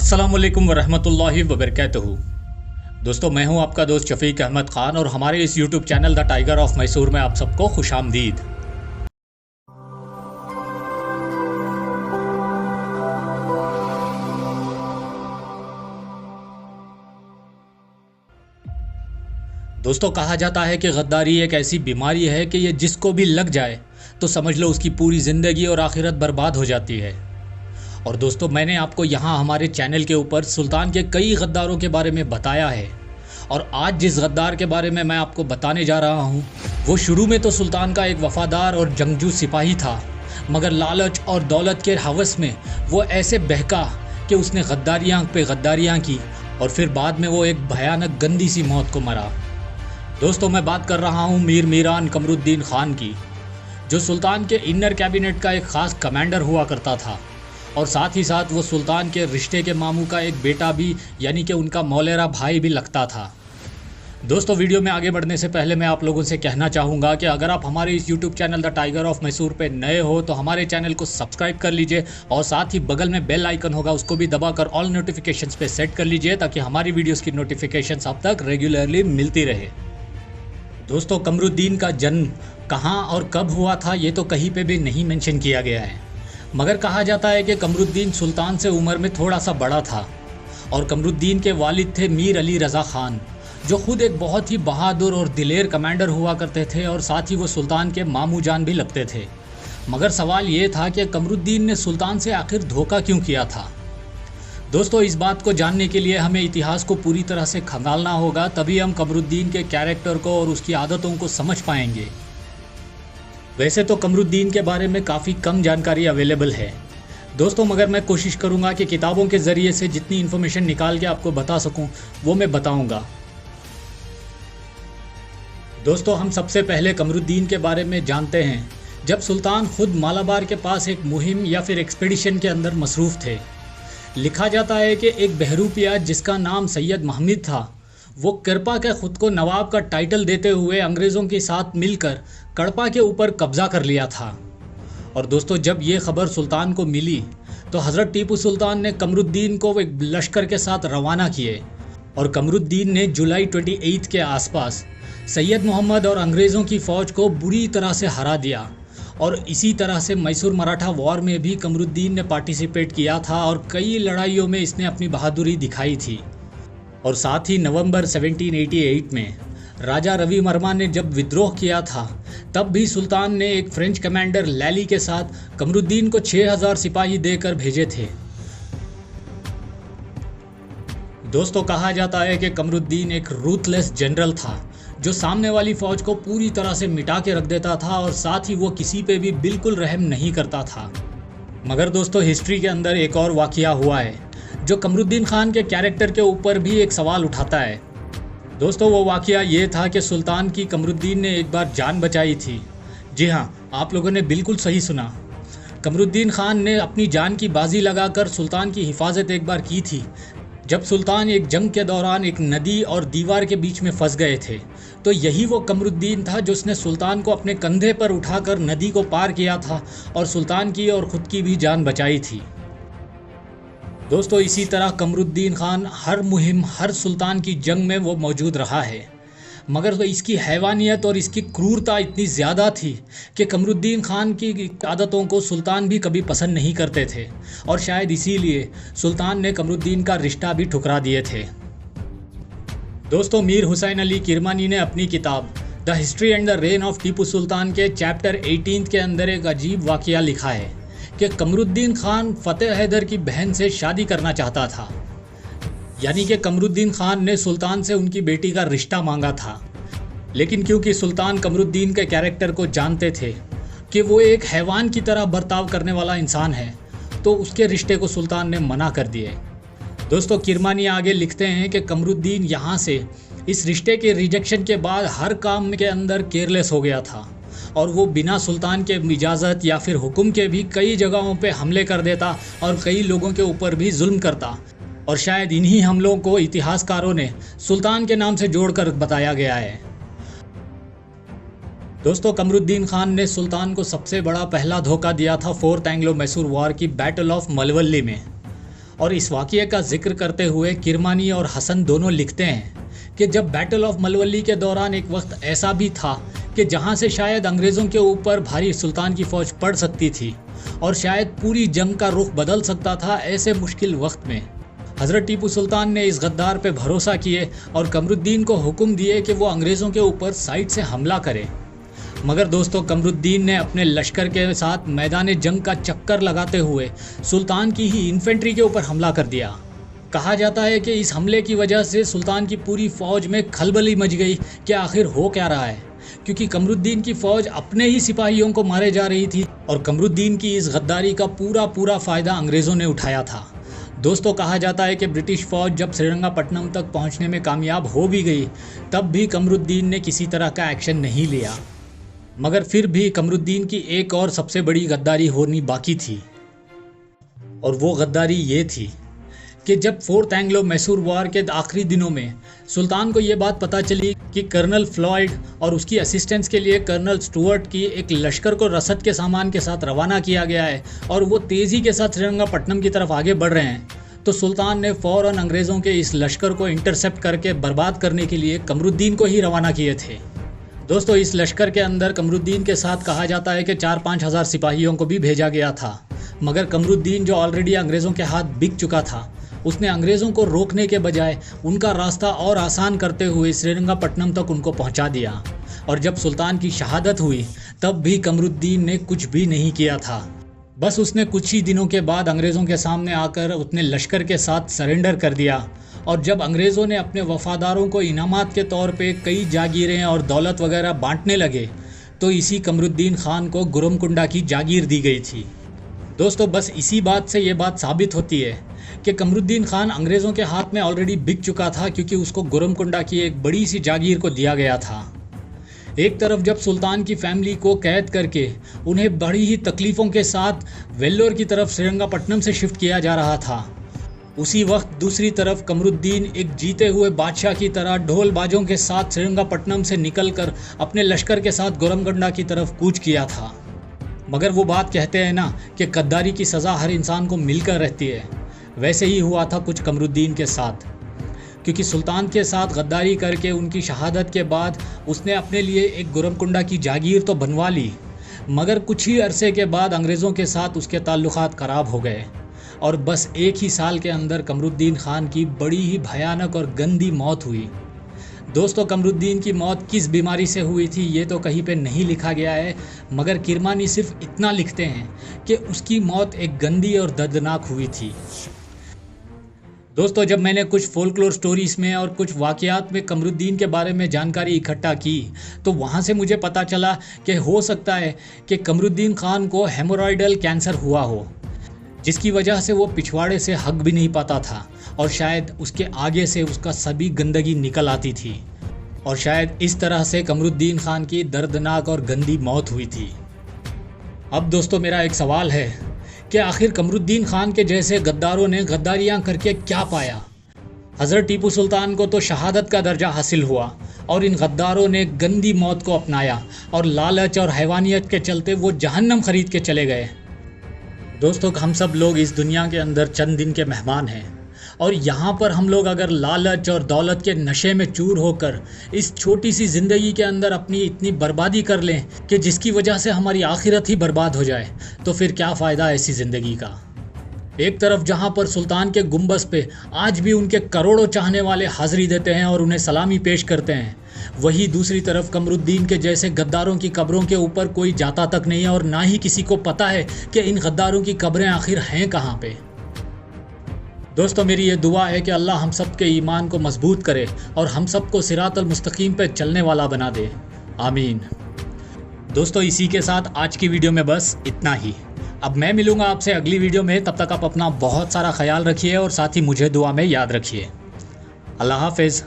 अस्सलामुअलैकुम वरहमतुल्लाहि वबरकातुहू। दोस्तों, मैं हूं आपका दोस्त शफीक अहमद ख़ान और हमारे इस YouTube channel the tiger of Mysore में आप सबको खुशामदीद। दोस्तों, कहा जाता है कि गद्दारी एक ऐसी बीमारी है कि ये जिसको भी लग जाए तो समझ लो उसकी पूरी ज़िंदगी और आखिरत बर्बाद हो जाती है। और दोस्तों, मैंने आपको यहाँ हमारे चैनल के ऊपर सुल्तान के कई गद्दारों के बारे में बताया है और आज जिस गद्दार के बारे में मैं आपको बताने जा रहा हूँ वो शुरू में तो सुल्तान का एक वफ़ादार और जंगजू सिपाही था, मगर लालच और दौलत के हवस में वो ऐसे बहका कि उसने गद्दारियाँ पे गद्दारियाँ की और फिर बाद में वो एक भयानक गंदी सी मौत को मरा। दोस्तों, मैं बात कर रहा हूँ मीर मीरान कमरुद्दीन ख़ान की, जो सुल्तान के इनर कैबिनेट का एक ख़ास कमांडर हुआ करता था और साथ ही साथ वो सुल्तान के रिश्ते के मामू का एक बेटा भी यानी कि उनका मौलेरा भाई भी लगता था। दोस्तों, वीडियो में आगे बढ़ने से पहले मैं आप लोगों से कहना चाहूँगा कि अगर आप हमारे इस YouTube channel the tiger of Mysore पे नए हो तो हमारे चैनल को सब्सक्राइब कर लीजिए और साथ ही बगल में बेल आइकन होगा उसको भी दबाकर ऑल नोटिफिकेशंस पे सेट कर लीजिए ताकि हमारी वीडियोज़ की नोटिफिकेशंस आप तक रेगुलरली मिलती रहे। दोस्तों, कमरुद्दीन का जन्म कहाँ और कब हुआ था ये तो कहीं पे भी नहीं मेंशन किया गया है, मगर कहा जाता है कि कमरुद्दीन सुल्तान से उम्र में थोड़ा सा बड़ा था और कमरुद्दीन के वालिद थे मीर अली रज़ा ख़ान, जो खुद एक बहुत ही बहादुर और दिलेर कमांडर हुआ करते थे और साथ ही वो सुल्तान के मामू जान भी लगते थे। मगर सवाल ये था कि कमरुद्दीन ने सुल्तान से आखिर धोखा क्यों किया था। दोस्तों, इस बात को जानने के लिए हमें इतिहास को पूरी तरह से खंगालना होगा, तभी हम कमरुद्दीन के कैरेक्टर को और उसकी आदतों को समझ पाएंगे। वैसे तो कमरुद्दीन के बारे में काफ़ी कम जानकारी अवेलेबल है दोस्तों, मगर मैं कोशिश करूंगा कि किताबों के ज़रिए से जितनी इन्फॉर्मेशन निकाल के आपको बता सकूं वो मैं बताऊंगा। दोस्तों, हम सबसे पहले कमरुद्दीन के बारे में जानते हैं जब सुल्तान खुद मालाबार के पास एक मुहिम या फिर एक्सपीडिशन के अंदर मसरूफ़ थे। लिखा जाता है कि एक बहरूपिया जिसका नाम सैयद महमूद था, वो कृपा के ख़ुद को नवाब का टाइटल देते हुए अंग्रेज़ों के साथ मिलकर कड़पा के ऊपर कब्ज़ा कर लिया था। और दोस्तों, जब ये ख़बर सुल्तान को मिली तो हज़रत टीपू सुल्तान ने कमरुद्दीन को एक लश्कर के साथ रवाना किए और कमरुद्दीन ने जुलाई 28 के आसपास सैयद मोहम्मद और अंग्रेज़ों की फ़ौज को बुरी तरह से हरा दिया। और इसी तरह से मैसूर मराठा वॉर में भी कमरुद्दीन ने पार्टिसिपेट किया था और कई लड़ाइयों में इसने अपनी बहादुरी दिखाई थी। और साथ ही नवंबर 1788 में राजा रवि वर्मा ने जब विद्रोह किया था तब भी सुल्तान ने एक फ्रेंच कमांडर लैली के साथ कमरुद्दीन को 6000 सिपाही देकर भेजे थे। दोस्तों, कहा जाता है कि कमरुद्दीन एक रूथलेस जनरल था जो सामने वाली फ़ौज को पूरी तरह से मिटा के रख देता था और साथ ही वो किसी पे भी बिल्कुल रहम नहीं करता था। मगर दोस्तों, हिस्ट्री के अंदर एक और वाक़या हुआ है जो कमरुद्दीन ख़ान के कैरेक्टर के ऊपर भी एक सवाल उठाता है। दोस्तों, वो वाक़या ये था कि सुल्तान की कमरुद्दीन ने एक बार जान बचाई थी। जी हाँ, आप लोगों ने बिल्कुल सही सुना। कमरुद्दीन ख़ान ने अपनी जान की बाजी लगाकर सुल्तान की हिफाजत एक बार की थी। जब सुल्तान एक जंग के दौरान एक नदी और दीवार के बीच में फंस गए थे तो यही वो कमरुद्दीन था जिसने सुल्तान को अपने कंधे पर उठाकर नदी को पार किया था और सुल्तान की और ख़ुद की भी जान बचाई थी। दोस्तों, इसी तरह कमरुद्दीन ख़ान हर मुहिम, हर सुल्तान की जंग में वो मौजूद रहा है, मगर तो इसकी हैवानियत और इसकी क्रूरता इतनी ज़्यादा थी कि कमरुद्दीन ख़ान की आदतों को सुल्तान भी कभी पसंद नहीं करते थे और शायद इसीलिए सुल्तान ने कमरुद्दीन का रिश्ता भी ठुकरा दिए थे। दोस्तों, मीर हुसैन अली किरमानी ने अपनी किताब the history and the reign of Tipu Sultan के चैप्टर 18 के अंदर एक अजीब वाक़या लिखा है कि कमरुद्दीन ख़ान फ़तेह हैदर की बहन से शादी करना चाहता था। यानी कि कमरुद्दीन ख़ान ने सुल्तान से उनकी बेटी का रिश्ता मांगा था, लेकिन क्योंकि सुल्तान कमरुद्दीन के कैरेक्टर को जानते थे कि वो एक हैवान की तरह बर्ताव करने वाला इंसान है, तो उसके रिश्ते को सुल्तान ने मना कर दिए। दोस्तों, किरमानी आगे लिखते हैं कि कमरुद्दीन यहाँ से इस रिश्ते के रिजेक्शन के बाद हर काम के अंदर केयरलेस हो गया था और वो बिना सुल्तान के इजाज़त या फिर हुक्म के भी कई जगहों पे हमले कर देता और कई लोगों के ऊपर भी जुल्म करता। और शायद इन्हीं हमलों को इतिहासकारों ने सुल्तान के नाम से जोड़कर बताया गया है। दोस्तों, कमरुद्दीन ख़ान ने सुल्तान को सबसे बड़ा पहला धोखा दिया था 4th एंग्लो मैसूर वॉर की बैटल ऑफ मलवल्ली में। और इस वाक़ये का जिक्र करते हुए किरमानी और हसन दोनों लिखते हैं कि जब बैटल ऑफ मलवली के दौरान एक वक्त ऐसा भी था कि जहां से शायद अंग्रेज़ों के ऊपर भारी सुल्तान की फ़ौज पड़ सकती थी और शायद पूरी जंग का रुख बदल सकता था, ऐसे मुश्किल वक्त में हज़रत टीपू सुल्तान ने इस गद्दार पे भरोसा किए और कमरुद्दीन को हुक्म दिए कि वो अंग्रेज़ों के ऊपर साइड से हमला करे। मगर दोस्तों, कमरुद्दीन ने अपने लश्कर के साथ मैदान जंग का चक्कर लगाते हुए सुल्तान की ही इन्फेंट्री के ऊपर हमला कर दिया। कहा जाता है कि इस हमले की वजह से सुल्तान की पूरी फ़ौज में खलबली मच गई कि आखिर हो क्या रहा है, क्योंकि कमरुद्दीन की फ़ौज अपने ही सिपाहियों को मारे जा रही थी और कमरुद्दीन की इस गद्दारी का पूरा फ़ायदा अंग्रेज़ों ने उठाया था। दोस्तों, कहा जाता है कि ब्रिटिश फ़ौज जब श्रीरंगपट्टनम तक पहुंचने में कामयाब हो भी गई, तब भी कमरुद्दीन ने किसी तरह का एक्शन नहीं लिया। मगर फिर भी कमरुद्दीन की एक और सबसे बड़ी गद्दारी होनी बाकी थी, और वो गद्दारी ये थी कि जब फोर्थ एंग्लो मैसूर वॉर के आखिरी दिनों में सुल्तान को ये बात पता चली कि कर्नल फ्लॉयड और उसकी असिस्टेंस के लिए कर्नल स्टुअर्ट की एक लश्कर को रसद के सामान के साथ रवाना किया गया है और वो तेज़ी के साथ श्रीरंगपट्टनम की तरफ आगे बढ़ रहे हैं, तो सुल्तान ने फ़ौरन अंग्रेज़ों के इस लश्कर को इंटरसेप्ट करके बर्बाद करने के लिए कमरुद्दीन को ही रवाना किए थे। दोस्तों, इस लश्कर के अंदर कमरुद्दीन के साथ कहा जाता है कि 4-5 हज़ार सिपाहियों को भी भेजा गया था। मगर कमरुद्दीन, जो ऑलरेडी अंग्रेज़ों के हाथ बिक चुका था, उसने अंग्रेज़ों को रोकने के बजाय उनका रास्ता और आसान करते हुए श्रीरंगपट्टनम तक उनको पहुंचा दिया। और जब सुल्तान की शहादत हुई, तब भी कमरुद्दीन ने कुछ भी नहीं किया था। बस उसने कुछ ही दिनों के बाद अंग्रेज़ों के सामने आकर अपने लश्कर के साथ सरेंडर कर दिया। और जब अंग्रेज़ों ने अपने वफ़ादारों को इनामात के तौर पे कई जागीरें और दौलत वगैरह बांटने लगे, तो इसी कमरुद्दीन खान को गुरमकुंडा की जागीर दी गई थी। दोस्तों, बस इसी बात से ये बात साबित होती है कि कमरुद्दीन खान अंग्रेज़ों के हाथ में ऑलरेडी बिक चुका था, क्योंकि उसको गुरमकुंडा की एक बड़ी सी जागीर को दिया गया था। एक तरफ जब सुल्तान की फैमिली को कैद करके उन्हें बड़ी ही तकलीफ़ों के साथ वेल्लोर की तरफ श्रीरंगपट्टनम से शिफ्ट किया जा रहा था, उसी वक्त दूसरी तरफ कमरुद्दीन एक जीते हुए बादशाह की तरह ढोल बाजों के साथ श्रीरंगपट्टनम से निकलकर अपने लश्कर के साथ गुरमकुंडा की तरफ कूच किया था। मगर वो बात कहते हैं ना कि गद्दारी की सज़ा हर इंसान को मिलकर रहती है, वैसे ही हुआ था कुछ कमरुद्दीन के साथ, क्योंकि सुल्तान के साथ गद्दारी करके उनकी शहादत के बाद उसने अपने लिए एक गुरमकुंडा की जागीर तो बनवा ली, मगर कुछ ही अरसे के बाद अंग्रेज़ों के साथ उसके ताल्लुकात ख़राब हो गए और बस एक ही साल के अंदर कमरुद्दीन खान की बड़ी ही भयानक और गंदी मौत हुई। दोस्तों, कमरुद्दीन की मौत किस बीमारी से हुई थी ये तो कहीं पे नहीं लिखा गया है, मगर किरमानी सिर्फ इतना लिखते हैं कि उसकी मौत एक गंदी और दर्दनाक हुई थी। दोस्तों, जब मैंने कुछ फोल्कलोर स्टोरीज़ में और कुछ वाक़यात में कमरुद्दीन के बारे में जानकारी इकट्ठा की, तो वहाँ से मुझे पता चला कि हो सकता है कि कमरुद्दीन खान को हेमोरॉइडल कैंसर हुआ हो, जिसकी वजह से वो पिछवाड़े से हग भी नहीं पाता था और शायद उसके आगे से उसका सभी गंदगी निकल आती थी, और शायद इस तरह से कमरुद्दीन खान की दर्दनाक और गंदी मौत हुई थी। अब दोस्तों, मेरा एक सवाल है कि आखिर कमरुद्दीन खान के जैसे गद्दारों ने गद्दारियाँ करके क्या पाया? हज़रत टीपू सुल्तान को तो शहादत का दर्जा हासिल हुआ और इन गद्दारों ने गंदी मौत को अपनाया और लालच और हैवानियत के चलते वो जहन्नम खरीद के चले गए। दोस्तों, हम सब लोग इस दुनिया के अंदर चंद दिन के मेहमान हैं, और यहाँ पर हम लोग अगर लालच और दौलत के नशे में चूर होकर इस छोटी सी ज़िंदगी के अंदर अपनी इतनी बर्बादी कर लें कि जिसकी वजह से हमारी आखिरत ही बर्बाद हो जाए, तो फिर क्या फ़ायदा ऐसी ज़िंदगी का। एक तरफ जहाँ पर सुल्तान के गुंबद पे आज भी उनके करोड़ों चाहने वाले हाज़िरी देते हैं और उन्हें सलामी पेश करते हैं, वही दूसरी तरफ कमरुद्दीन के जैसे गद्दारों की कब्रों के ऊपर कोई जाता तक नहीं है और ना ही किसी को पता है कि इन गद्दारों की कब्रें आखिर हैं कहाँ पे। दोस्तों, मेरी ये दुआ है कि अल्लाह हम सब के ईमान को मजबूत करे और हम सब को सिरातल मुस्तकीम पे चलने वाला बना दे, आमीन। दोस्तों, इसी के साथ आज की वीडियो में बस इतना ही। अब मैं मिलूंगा आपसे अगली वीडियो में, तब तक आप अपना बहुत सारा ख्याल रखिए और साथ ही मुझे दुआ में याद रखिए। अल्लाह हाफिज़।